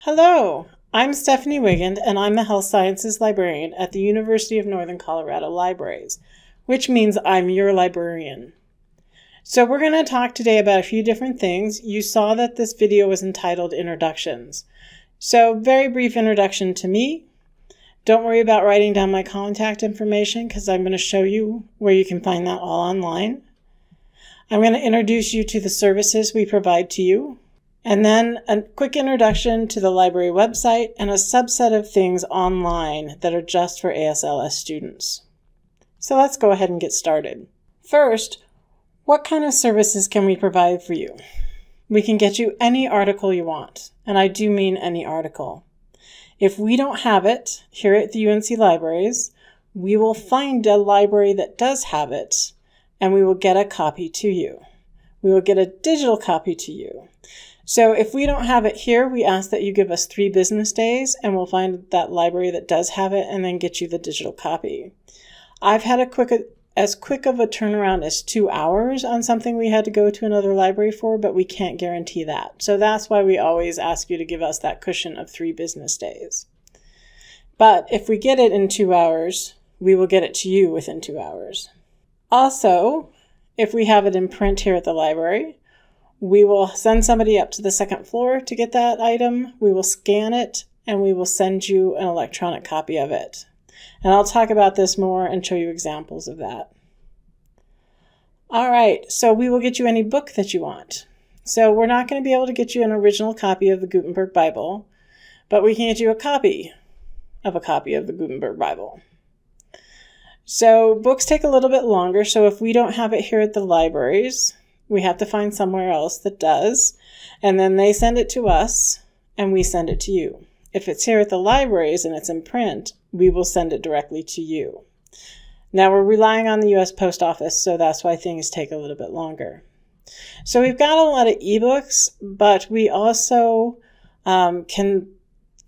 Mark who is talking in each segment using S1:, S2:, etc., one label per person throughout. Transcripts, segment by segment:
S1: Hello, I'm Stephanie Wigand, and I'm the Health Sciences Librarian at the University of Northern Colorado Libraries, which means I'm your librarian. So we're going to talk today about a few different things. You saw that this video was entitled Introductions. So very brief introduction to me. Don't worry about writing down my contact information because I'm going to show you where you can find that all online. I'm going to introduce you to the services we provide to you, and then a quick introduction to the library website and a subset of things online that are just for ASLS students. So let's go ahead and get started. First, what kind of services can we provide for you? We can get you any article you want, and I do mean any article. If we don't have it here at the UNC Libraries, we will find a library that does have it, and we will get a copy to you. We will get a digital copy to you. So if we don't have it here, we ask that you give us 3 business days, and we'll find that library that does have it and then get you the digital copy. I've had as quick of a turnaround as 2 hours on something we had to go to another library for, but we can't guarantee that. So that's why we always ask you to give us that cushion of 3 business days. But if we get it in 2 hours, we will get it to you within 2 hours. Also, if we have it in print here at the library, we will send somebody up to the 2nd floor to get that item. We will scan it, and we will send you an electronic copy of it. And I'll talk about this more and show you examples of that. All right, so we will get you any book that you want. So we're not going to be able to get you an original copy of the Gutenberg Bible, but we can get you a copy of the Gutenberg Bible. So books take a little bit longer, so if we don't have it here at the libraries, we have to find somewhere else that does, and then they send it to us, and we send it to you. If it's here at the libraries and it's in print, we will send it directly to you. Now we're relying on the U.S. Post Office, so that's why things take a little bit longer. So we've got a lot of ebooks, but we also can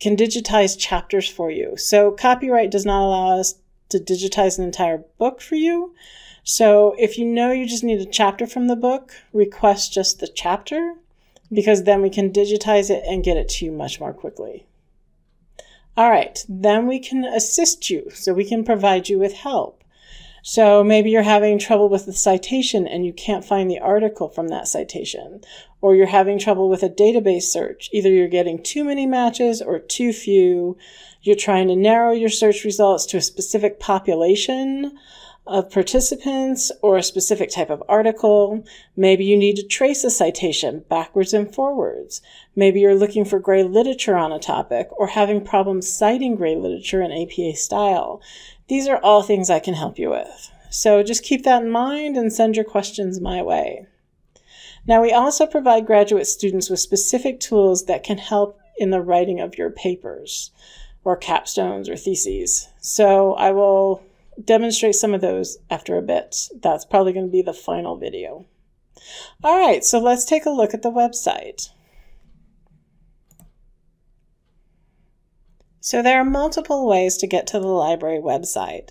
S1: digitize chapters for you. So copyright does not allow us to digitize an entire book for you. So if you know you just need a chapter from the book, request just the chapter, because then we can digitize it and get it to you much more quickly. All right, then we can assist you, so we can provide you with help. So maybe you're having trouble with the citation and you can't find the article from that citation, or you're having trouble with a database search. Either you're getting too many matches or too few. You're trying to narrow your search results to a specific population of participants or a specific type of article. Maybe you need to trace a citation backwards and forwards. Maybe you're looking for gray literature on a topic or having problems citing gray literature in APA style. These are all things I can help you with. So just keep that in mind and send your questions my way. Now, we also provide graduate students with specific tools that can help in the writing of your papers or capstones or theses. So I will demonstrate some of those after a bit. That's probably going to be the final video. All right, so let's take a look at the website. So there are multiple ways to get to the library website.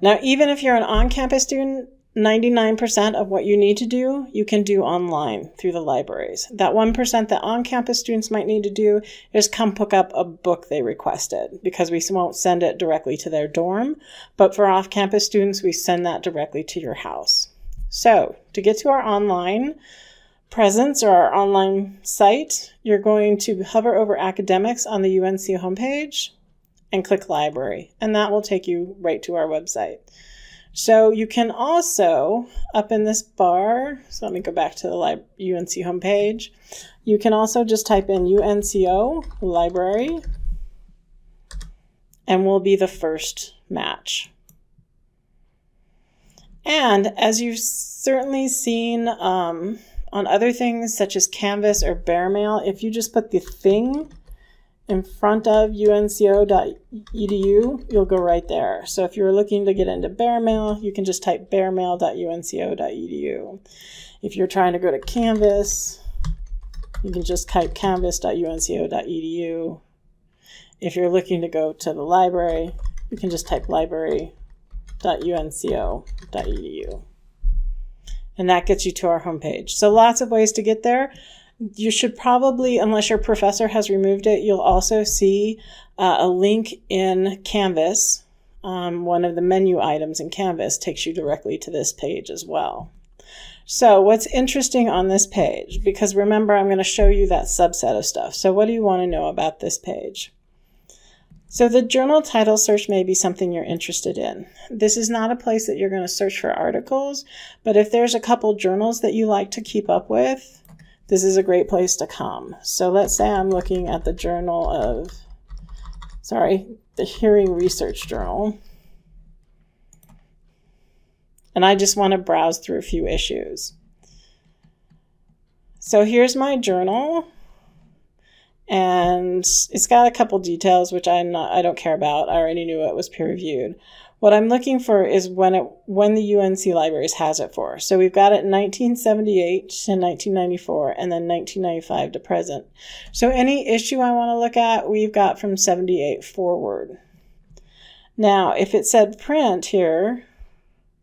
S1: Now, even if you're an on-campus student, 99% of what you need to do, you can do online through the libraries. That 1% that on-campus students might need to do is come pick up a book they requested, because we won't send it directly to their dorm. But for off-campus students, we send that directly to your house. So to get to our online presence or our online site, you're going to hover over academics on the UNC homepage and click library, and that will take you right to our website. So you can also, up in this bar, so let me go back to the UNC homepage, you can also just type in UNCO library, and we'll be the first match. And as you've certainly seen on other things such as Canvas or Bear Mail, if you just put the thing in front of unco.edu, you'll go right there. So if you're looking to get into Bear Mail, you can just type bearmail.unco.edu. If you're trying to go to Canvas, you can just type canvas.unco.edu. If you're looking to go to the library, you can just type library.unco.edu. And that gets you to our homepage. So lots of ways to get there. You should probably, unless your professor has removed it, you'll also see a link in Canvas. One of the menu items in Canvas takes you directly to this page as well. So what's interesting on this page, because remember, I'm going to show you that subset of stuff. So what do you want to know about this page? So the journal title search may be something you're interested in. This is not a place that you're going to search for articles, but if there's a couple journals that you like to keep up with, this is a great place to come. So let's say I'm looking at the the Hearing Research Journal. And I just want to browse through a few issues. So here's my journal, and it's got a couple details which I don't care about. I already knew it was peer-reviewed. What I'm looking for is when the UNC Libraries has it for. So we've got it in 1978 to 1994, and then 1995 to present. So any issue I want to look at, we've got from 78 forward. Now, if it said print here,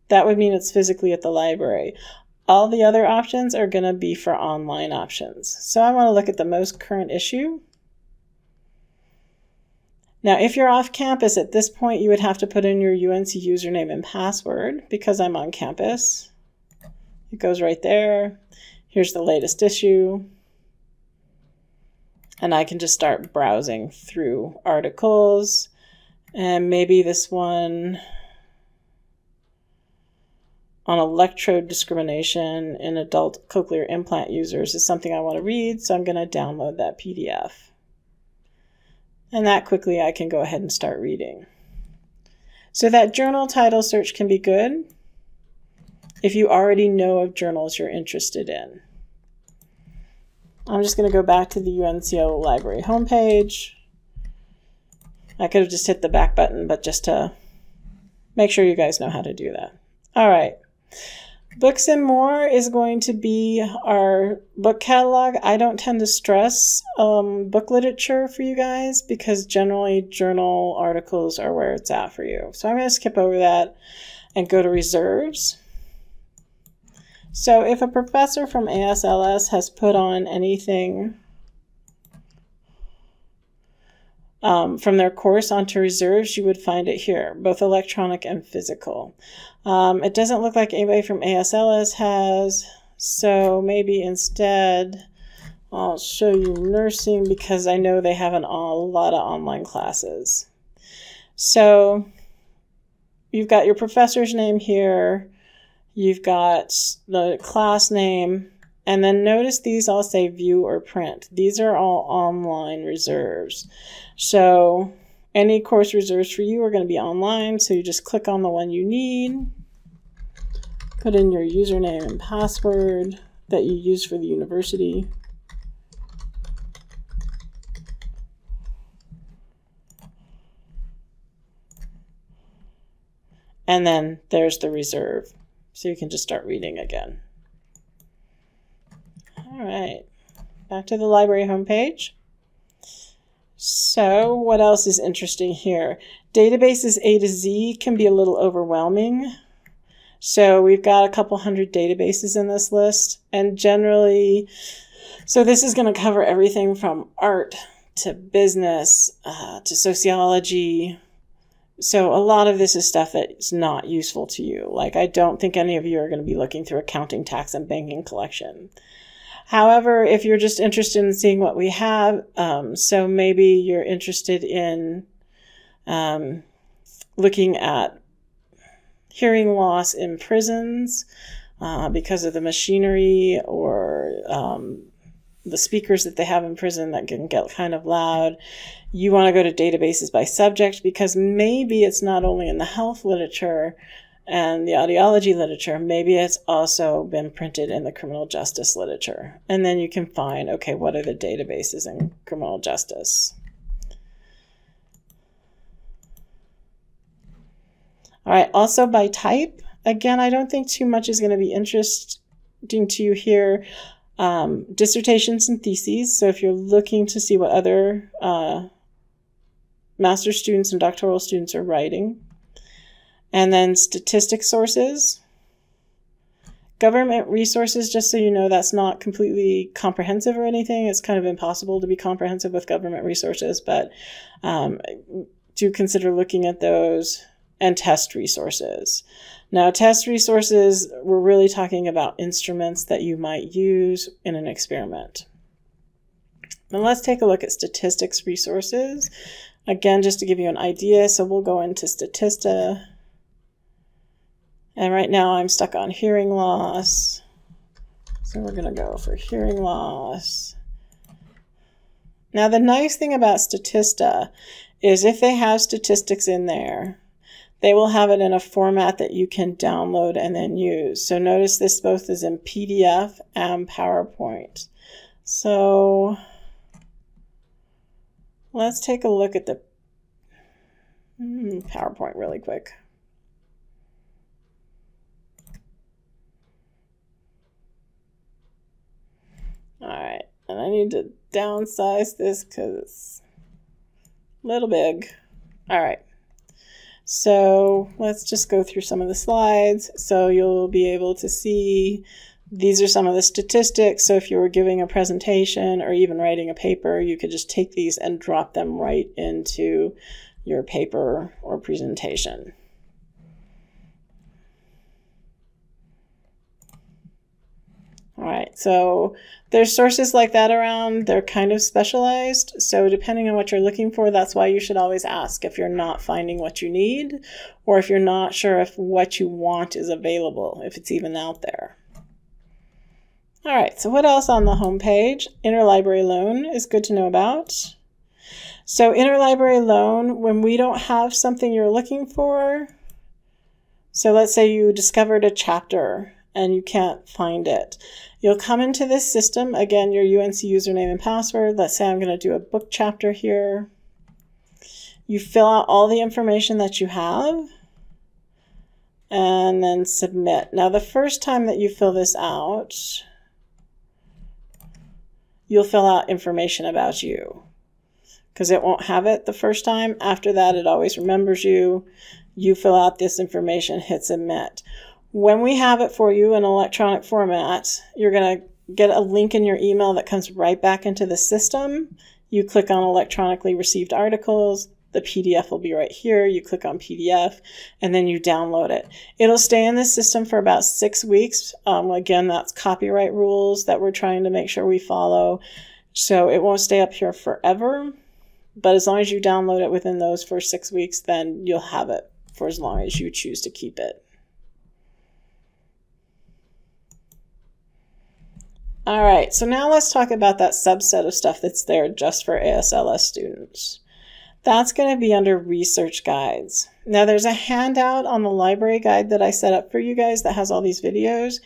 S1: that would mean it's physically at the library. All the other options are going to be for online options. So I want to look at the most current issue. Now, if you're off campus at this point, you would have to put in your UNC username and password. Because I'm on campus, it goes right there. Here's the latest issue. And I can just start browsing through articles. And maybe this one on electrode discrimination in adult cochlear implant users is something I want to read, so I'm going to download that PDF. And that quickly I can go ahead and start reading. So that journal title search can be good if you already know of journals you're interested in. I'm just going to go back to the UNCO library homepage. I could have just hit the back button, but just to make sure you guys know how to do that. All right. Books and More is going to be our book catalog. I don't tend to stress book literature for you guys because generally journal articles are where it's at for you. So I'm going to skip over that and go to reserves. So if a professor from ASLS has put on anything from their course onto reserves, you would find it here, both electronic and physical. It doesn't look like anybody from ASLS has, so maybe instead I'll show you nursing because I know they have a lot of online classes. So you've got your professor's name here, you've got the class name, and then notice these all say view or print. These are all online reserves. So any course reserves for you are going to be online, so you just click on the one you need, put in your username and password that you use for the university. And then there's the reserve, so you can just start reading again. All right, back to the library homepage. So what else is interesting here? Databases A to Z can be a little overwhelming. So we've got a couple hundred databases in this list, and generally, so this is going to cover everything from art to business to sociology. So a lot of this is stuff that's not useful to you. Like, I don't think any of you are going to be looking through accounting, tax, and banking collection. However, if you're just interested in seeing what we have, so maybe you're interested in looking at hearing loss in prisons because of the machinery or the speakers that they have in prison that can get kind of loud. You want to go to databases by subject because maybe it's not only in the health literature and the audiology literature, maybe it's also been printed in the criminal justice literature. And then you can find, okay, what are the databases in criminal justice? All right, also by type. Again, I don't think too much is going to be interesting to you here. Dissertations and theses. So if you're looking to see what other master's students and doctoral students are writing. And then statistics sources, Government resources, just so you know, that's not completely comprehensive or anything. It's kind of impossible to be comprehensive with government resources, but do consider looking at those. And test resources. Now, test resources, we're really talking about instruments that you might use in an experiment. Now let's take a look at statistics resources. Again, just to give you an idea, so we'll go into Statista. And right now I'm stuck on hearing loss. So we're going to go for hearing loss. Now, the nice thing about Statista is if they have statistics in there, they will have it in a format that you can download and then use. So notice this both is in PDF and PowerPoint. So let's take a look at the PowerPoint really quick. All right, and I need to downsize this because it's a little big. All right. So let's just go through some of the slides. So you'll be able to see these are some of the statistics. So if you were giving a presentation or even writing a paper, you could just take these and drop them right into your paper or presentation. All right, so there's sources like that around. They're kind of specialized. So depending on what you're looking for, that's why you should always ask if you're not finding what you need, or if you're not sure if what you want is available, if it's even out there. All right, so what else on the home page? Interlibrary Loan is good to know about. So Interlibrary Loan, when we don't have something you're looking for, so let's say you discovered a chapter and you can't find it. You'll come into this system, again, your UNC username and password. Let's say I'm going to do a book chapter here. You fill out all the information that you have and then submit. Now, the first time that you fill this out, you'll fill out information about you because it won't have it the first time. After that, it always remembers you. You fill out this information, hit submit. When we have it for you in electronic format, you're going to get a link in your email that comes right back into the system. You click on electronically received articles. The PDF will be right here. You click on PDF and then you download it. It'll stay in the system for about 6 weeks. Again, that's copyright rules that we're trying to make sure we follow. So it won't stay up here forever. But as long as you download it within those first 6 weeks, then you'll have it for as long as you choose to keep it. All right, so now let's talk about that subset of stuff that's there just for ASLS students. That's going to be under research guides. Now there's a handout on the library guide that I set up for you guys that has all these videos.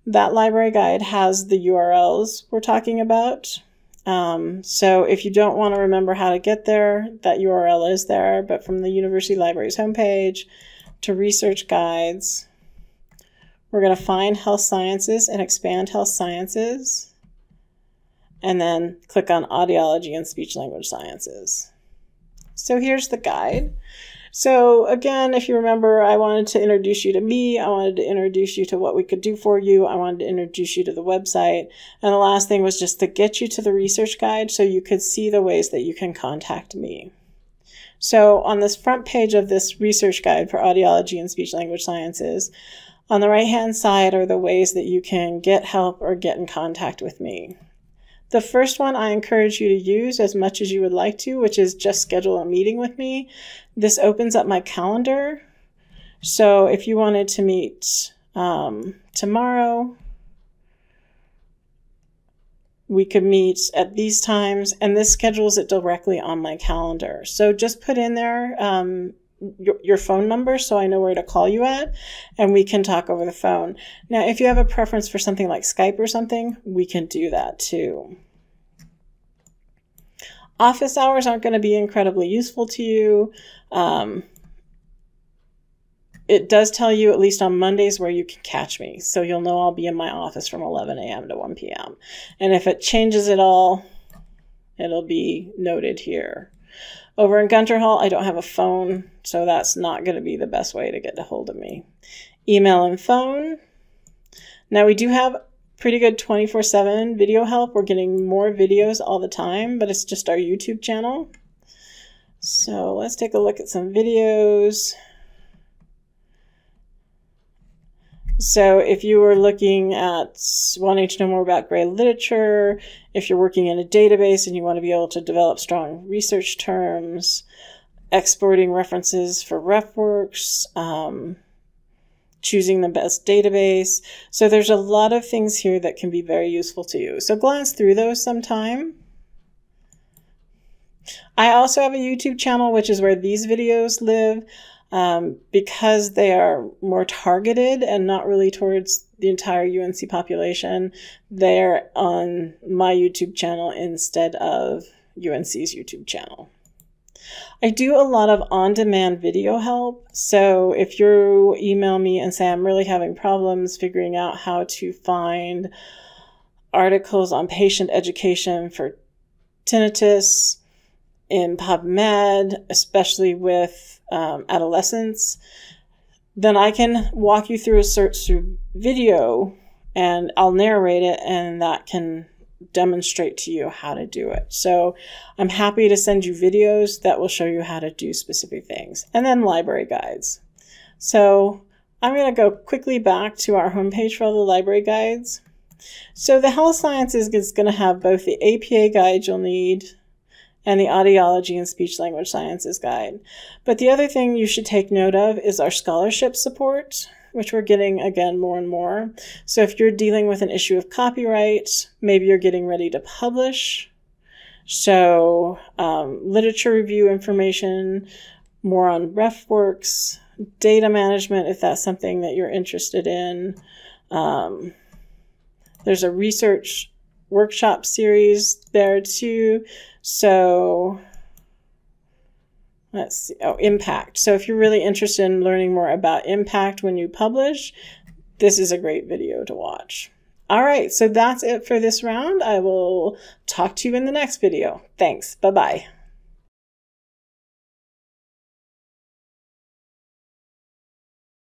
S1: That library guide has the URLs we're talking about. So if you don't want to remember how to get there, that URL is there, but from the University Library's homepage to research guides, we're going to find health sciences and expand health sciences, and then click on audiology and speech language sciences. So here's the guide. So again, if you remember, I wanted to introduce you to me. I wanted to introduce you to what we could do for you. I wanted to introduce you to the website. And the last thing was just to get you to the research guide so you could see the ways that you can contact me. So on this front page of this research guide for audiology and speech language sciences, on the right-hand side are the ways that you can get help or get in contact with me. The first one I encourage you to use as much as you would like to, which is just schedule a meeting with me. This opens up my calendar. So if you wanted to meet tomorrow, we could meet at these times, and this schedules it directly on my calendar. So just put in there your phone number so I know where to call you at, and we can talk over the phone. Now, if you have a preference for something like Skype or something, we can do that too. Office hours aren't going to be incredibly useful to you. It does tell you, at least on Mondays, where you can catch me. So you'll know I'll be in my office from 11 a.m. to 1 p.m. And if it changes at all, it'll be noted here. Over in Gunter Hall, I don't have a phone, so that's not going to be the best way to get a hold of me. Email and phone. Now we do have pretty good 24/7 video help. We're getting more videos all the time, but it's just our YouTube channel. So let's take a look at some videos. So if you were looking at wanting to know more about gray literature, if you're working in a database and you want to be able to develop strong research terms, exporting references for RefWorks, choosing the best database. So there's a lot of things here that can be very useful to you. So glance through those sometime. I also have a YouTube channel, which is where these videos live. Because they are more targeted and not really towards the entire UNC population, they're on my YouTube channel instead of UNC's YouTube channel. I do a lot of on-demand video help. So if you email me and say, I'm really having problems figuring out how to find articles on patient education for tinnitus in PubMed, especially with adolescents, then I can walk you through a search through video and I'll narrate it, and that can demonstrate to you how to do it. So I'm happy to send you videos that will show you how to do specific things, and then library guides. So I'm going to go quickly back to our homepage for all the library guides. So the health sciences is going to have both the APA guide you'll need and the audiology and speech language sciences guide. But the other thing you should take note of is our scholarship support, which we're getting, again, more and more. So if you're dealing with an issue of copyright, maybe you're getting ready to publish. So literature review information, more on RefWorks, data management, if that's something that you're interested in. There's a research workshop series there too. So let's see. Oh, impact. So if you're really interested in learning more about impact when you publish, this is a great video to watch. All right, so that's it for this round. I will talk to you in the next video. Thanks. Bye-bye.